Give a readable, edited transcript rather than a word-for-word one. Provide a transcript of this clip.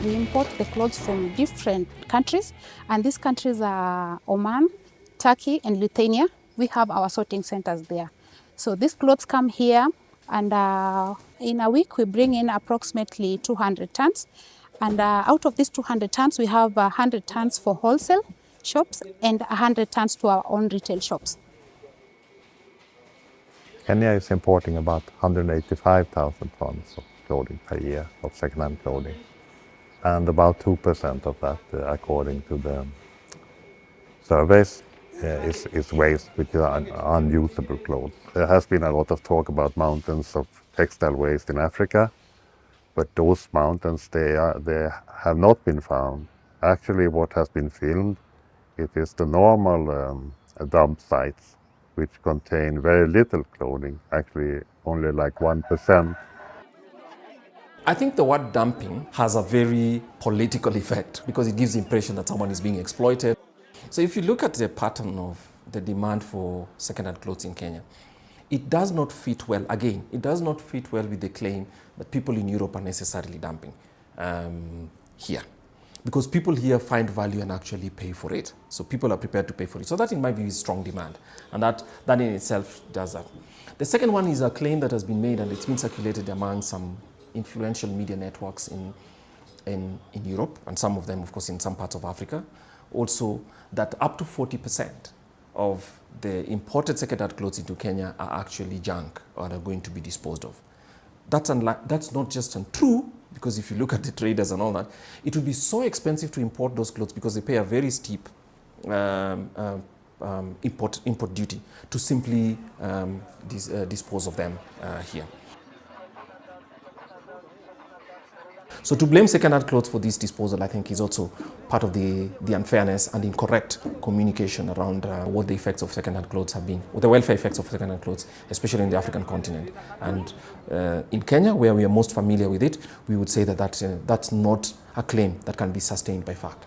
we import the clothes from different countries, and these countries are Oman, Turkey, and Lithuania. We have our sorting centers there. So these clothes come here, and in a week we bring in approximately 200 tons. And out of these 200 tons, we have 100 tons for wholesale shops and 100 tons to our own retail shops. Kenya is importing about 185,000 tons of clothing per year, of second-hand clothing. And about 2% of that, according to the surveys, is waste, which are unusable clothes. There has been a lot of talk about mountains of textile waste in Africa, but those mountains, they have not been found. Actually, what has been filmed, it is the normal dump sites, which contain very little clothing, actually only like 1%. I think the word dumping has a very political effect because it gives the impression that someone is being exploited. So if you look at the pattern of the demand for second-hand clothes in Kenya, it does not fit well, again, it does not fit well with the claim that people in Europe are necessarily dumping here. Because people here find value and actually pay for it. So people are prepared to pay for it. So that, in my view, is strong demand. And that in itself does that. The second one is a claim that has been made, and it's been circulated among some influential media networks in Europe, and some of them, of course, in some parts of Africa. Also, that up to 40% of the imported second-hand clothes into Kenya are actually junk or are going to be disposed of. That's not just untrue, because if you look at the traders and all that, it would be so expensive to import those clothes because they pay a very steep import duty to simply dispose of them here. So to blame second-hand clothes for this disposal, I think, is also part of the unfairness and incorrect communication around what the effects of second-hand clothes have been, or the welfare effects of second-hand clothes, especially in the African continent. And in Kenya, where we are most familiar with it, we would say that that's not a claim that can be sustained by fact.